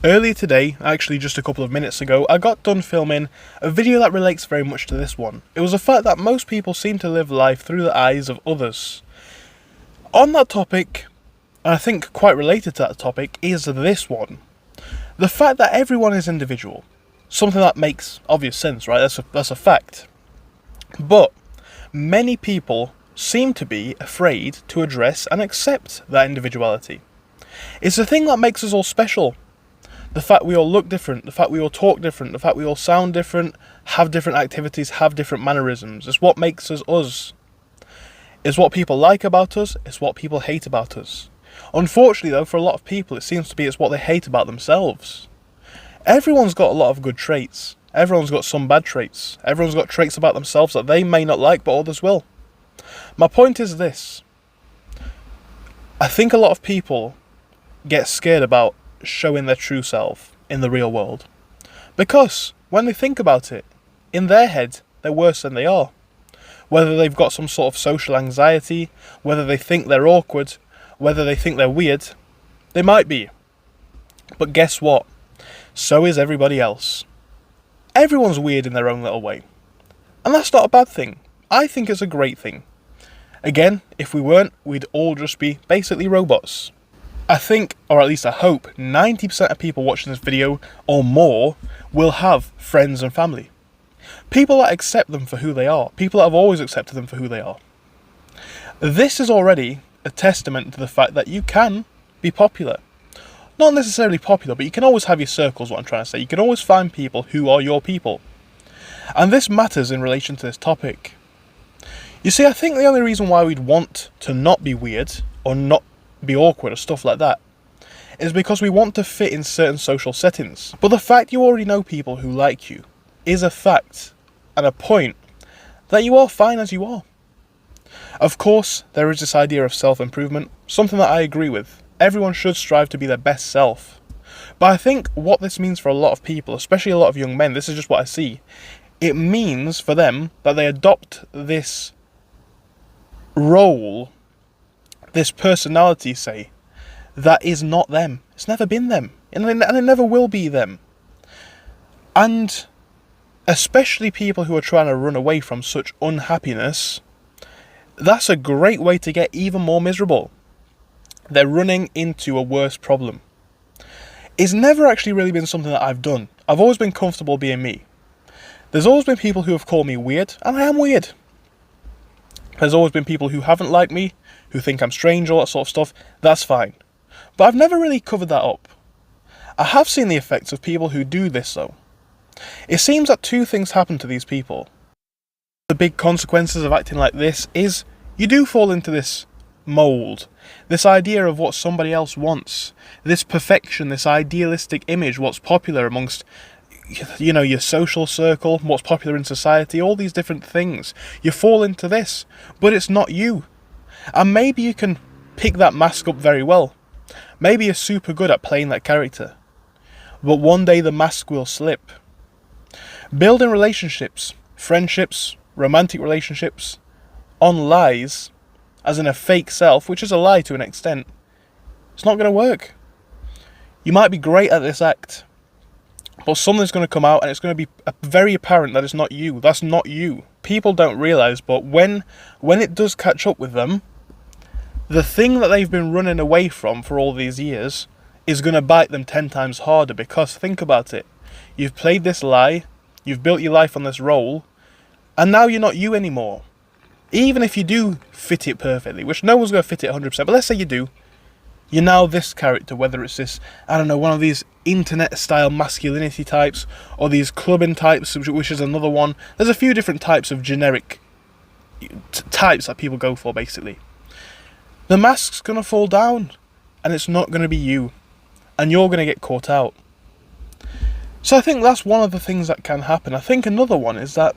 Earlier today, actually just a couple of minutes ago, I got done filming a video that relates very much to this one. It was the fact that most people seem to live life through the eyes of others. On that topic, and I think quite related to that topic, is this one. The fact that everyone is individual. Something that makes obvious sense, right? That's a fact. But many people seem to be afraid to address and accept that individuality. It's the thing that makes us all special. The fact we all look different, the fact we all talk different, the fact we all sound different, have different activities, have different mannerisms. It's what makes us us. It's what people like about us, it's what people hate about us. Unfortunately though, for a lot of people it seems to be it's what they hate about themselves. Everyone's got a lot of good traits. Everyone's got some bad traits. Everyone's got traits about themselves that they may not like but others will. My point is this. I think a lot of people get scared about showing their true self in the real world. Because when they think about it, in their head, they're worse than they are. Whether they've got some sort of social anxiety, whether they think they're awkward, whether they think they're weird, they might be. But guess what? So is everybody else. Everyone's weird in their own little way. And that's not a bad thing. I think it's a great thing. Again, if we weren't, we'd all just be basically robots. I think, or at least I hope, 90% of people watching this video, or more, will have friends and family. People that accept them for who they are. People that have always accepted them for who they are. This is already a testament to the fact that you can be popular. Not necessarily popular, but you can always have your circles, what I'm trying to say. You can always find people who are your people. And this matters in relation to this topic. You see, I think the only reason why we'd want to not be weird, or not be awkward or stuff like that, is because we want to fit in certain social settings. But the fact you already know people who like you is a fact and a point that you are fine as you are. Of course, there is this idea of self-improvement, something that I agree with. Everyone should strive to be their best self. But I think what this means for a lot of people, especially a lot of young men, this is just what I see, it means for them that they adopt this role, this personality, say, that is not them. It's never been them. And it never will be them. And especially people who are trying to run away from such unhappiness, that's a great way to get even more miserable. They're running into a worse problem. It's never actually really been something that I've done. I've always been comfortable being me. There's always been people who have called me weird, and I am weird. There's always been people who haven't liked me, who think I'm strange, all that sort of stuff. That's fine. But I've never really covered that up. I have seen the effects of people who do this though. It seems that two things happen to these people. The big consequences of acting like this is you do fall into this mould, this idea of what somebody else wants, this perfection, this idealistic image, what's popular amongst, you know, your social circle, what's popular in society, all these different things. You fall into this, but it's not you. And maybe you can pick that mask up very well. Maybe you're super good at playing that character. But one day the mask will slip. Building relationships, friendships, romantic relationships, on lies, as in a fake self, which is a lie to an extent, it's not going to work. You might be great at this act, but something's going to come out and it's going to be very apparent that it's not you. That's not you. People don't realise, but when it does catch up with them, the thing that they've been running away from for all these years is going to bite them 10 times harder, because think about it. You've played this lie, you've built your life on this role, and now you're not you anymore. Even if you do fit it perfectly, which no one's going to fit it 100%, but let's say you do, you're now this character, whether it's this, I don't know, one of these internet-style masculinity types, or these clubbing types, which is another one. There's a few different types of generic types that people go for, basically. The mask's going to fall down, and it's not going to be you, and you're going to get caught out. So I think that's one of the things that can happen. I think another one is that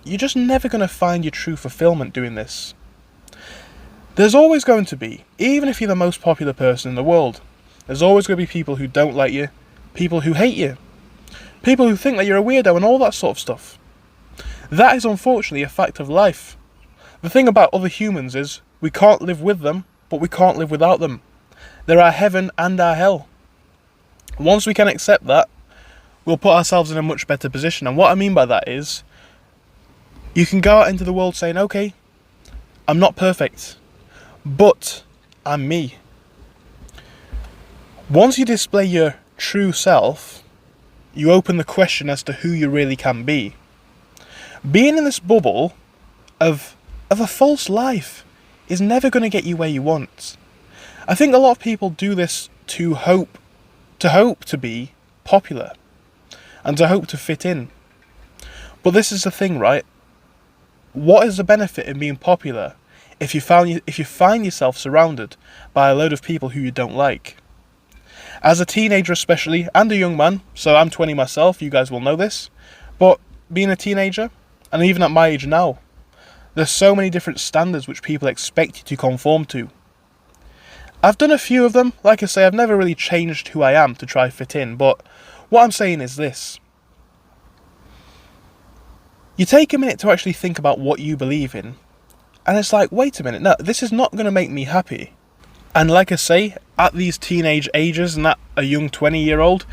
you're just never going to find your true fulfillment doing this. There's always going to be, even if you're the most popular person in the world, there's always going to be people who don't like you, people who hate you, people who think that you're a weirdo and all that sort of stuff. That is unfortunately a fact of life. The thing about other humans is we can't live with them, but we can't live without them. They're our heaven and our hell. Once we can accept that, we'll put ourselves in a much better position. And what I mean by that is, you can go out into the world saying, okay, I'm not perfect, but I'm me. Once you display your true self, you open the question as to who you really can be. Being in this bubble of a false life is never going to get you where you want. I think a lot of people do this to hope to be popular and to hope to fit in. But this is the thing, right? What is the benefit in being popular if you find yourself surrounded by a load of people who you don't like? As a teenager especially, and a young man, so I'm 20 myself, you guys will know this, but being a teenager, and even at my age now, there's so many different standards which people expect you to conform to. I've done a few of them. Like I say, I've never really changed who I am to try fit in, but what I'm saying is this. You take a minute to actually think about what you believe in, and it's like, wait a minute, no, this is not going to make me happy. And like I say, at these teenage ages and at a young 20-year-old,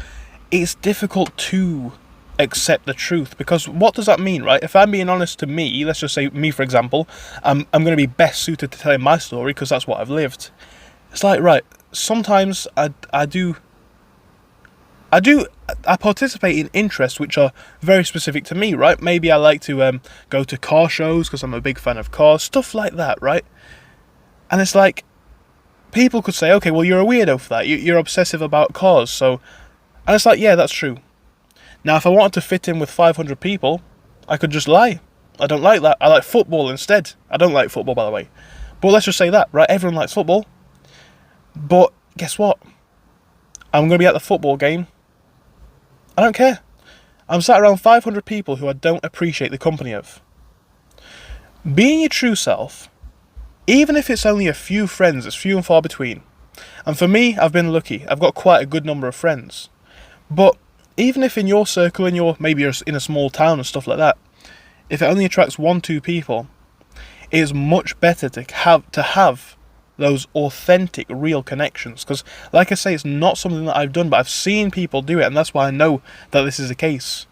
it's difficult to accept the truth, because what does that mean, right? If I'm being honest to me, let's just say me for example, I'm going to be best suited to telling my story because that's what I've lived. It's like, right, sometimes I participate in interests which are very specific to me, right? Maybe I like to go to car shows because I'm a big fan of cars, stuff like that, right? And it's like, people could say, okay, well, you're a weirdo for that. You're obsessive about cars, so... And it's like, yeah, that's true. Now, if I wanted to fit in with 500 people, I could just lie. I don't like that. I like football instead. I don't like football, by the way. But let's just say that, right? Everyone likes football. But guess what? I'm going to be at the football game. I don't care. I'm sat around 500 people who I don't appreciate the company of. Being your true self, even if it's only a few friends, it's few and far between. And for me, I've been lucky. I've got quite a good number of friends. But even if in your circle, maybe you're in a small town and stuff like that, if it only attracts 1-2 people, it is much better to have those authentic, real connections. Because, like I say, it's not something that I've done, but I've seen people do it, and that's why I know that this is the case.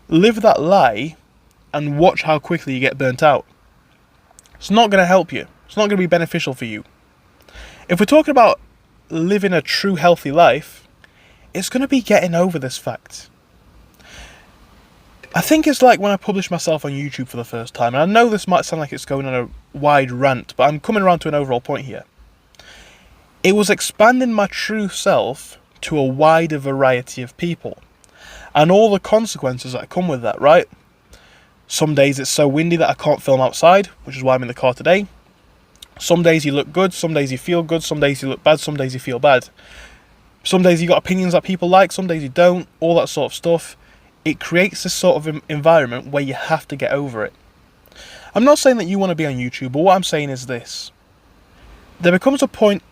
Live that lie, and watch how quickly you get burnt out. It's not going to help you. It's not going to be beneficial for you. If we're talking about living a true healthy life, it's going to be getting over this fact. I think it's like when I published myself on YouTube for the first time, and I know this might sound like it's going on a wide rant, but I'm coming around to an overall point here. It was expanding my true self to a wider variety of people, and all the consequences that come with that, right? Some days it's so windy that I can't film outside, which is why I'm in the car today. Some days you look good, some days you feel good, some days you look bad, some days you feel bad. Some days you got opinions that people like, some days you don't, all that sort of stuff. It creates this sort of environment where you have to get over it. I'm not saying that you want to be on YouTube, but what I'm saying is this. There becomes a point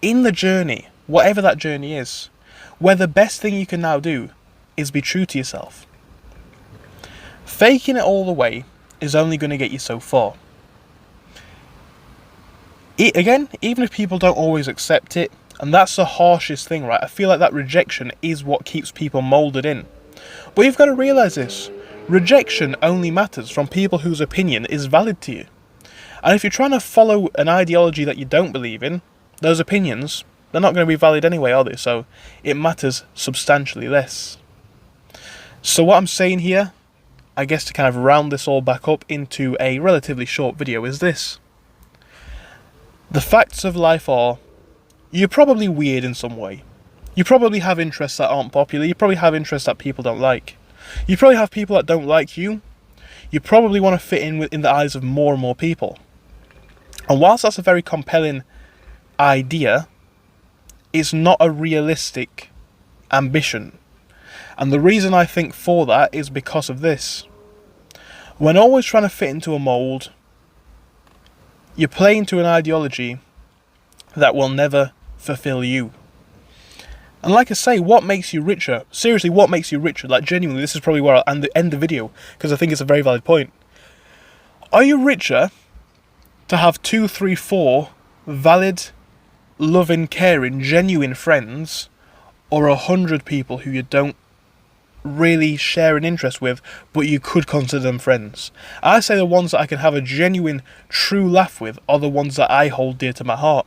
in the journey, whatever that journey is, where the best thing you can now do is be true to yourself. Faking it all the way is only going to get you so far. Again, even if people don't always accept it, and that's the harshest thing, right? I feel like that rejection is what keeps people moulded in. But you've got to realise this. Rejection only matters from people whose opinion is valid to you. And if you're trying to follow an ideology that you don't believe in, those opinions, they're not going to be valid anyway, are they? So it matters substantially less. So what I'm saying here, I guess to kind of round this all back up into a relatively short video, is this. The facts of life are, you're probably weird in some way. You probably have interests that aren't popular. You probably have interests that people don't like. You probably have people that don't like you. You probably want to fit in the eyes of more and more people. And whilst that's a very compelling idea, it's not a realistic ambition. And the reason I think for that is because of this. When always trying to fit into a mould, you play into an ideology that will never fulfill you. And like I say, what makes you richer? Seriously, what makes you richer? Like, genuinely, this is probably where I'll end the video, because I think it's a very valid point. Are you richer to have 2, 3, 4 valid, loving, caring, genuine friends, or 100 people who you don't really share an interest with, but you could consider them friends. I say the ones that I can have a genuine, true laugh with are the ones that I hold dear to my heart.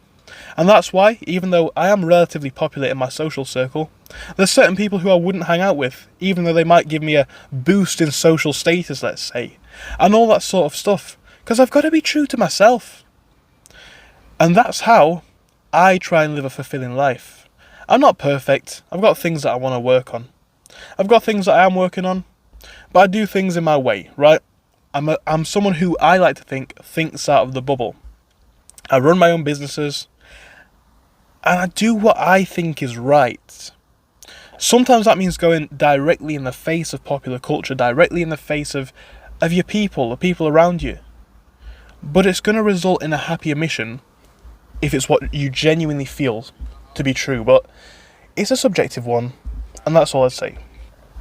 And that's why, even though I am relatively popular in my social circle, there's certain people who I wouldn't hang out with, even though they might give me a boost in social status, let's say, and all that sort of stuff, because I've got to be true to myself. And that's how I try and live a fulfilling life. I'm not perfect. I've got things that I want to work on. I've got things that I am working on, but I do things in my way, right? I'm someone who I like to thinks out of the bubble. I run my own businesses, and I do what I think is right. Sometimes that means going directly in the face of popular culture, directly in the face of your people, the people around you. But it's going to result in a happier mission if it's what you genuinely feel to be true. But it's a subjective one, and that's all I'd say.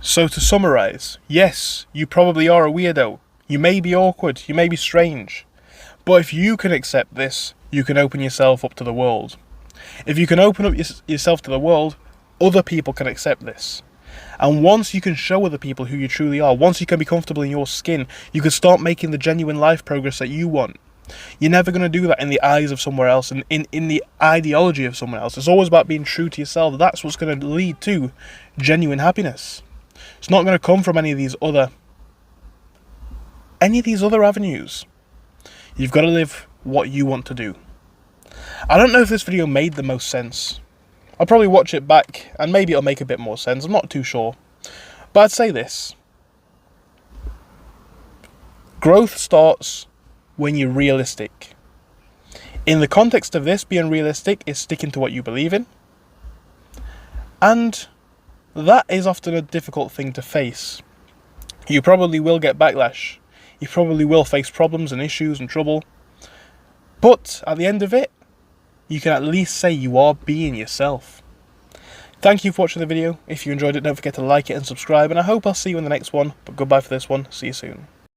So to summarise, yes, you probably are a weirdo. You may be awkward, you may be strange. But if you can accept this, you can open yourself up to the world. If you can open up yourself to the world, other people can accept this. And once you can show other people who you truly are, once you can be comfortable in your skin, you can start making the genuine life progress that you want. You're never going to do that in the eyes of somewhere else and in the ideology of someone else. It's always about being true to yourself. That's what's going to lead to genuine happiness. It's not going to come from any of these other avenues. You've got to live what you want to do. I don't know if this video made the most sense. I'll probably watch it back and maybe it'll make a bit more sense. I'm not too sure. But I'd say this. Growth starts when you're realistic. In the context of this, being realistic is sticking to what you believe in. And that is often a difficult thing to face. You probably will get backlash. You probably will face problems and issues and trouble. But at the end of it, you can at least say you are being yourself. Thank you for watching the video. If you enjoyed it, don't forget to like it and subscribe. And I hope I'll see you in the next one. But goodbye for this one. See you soon.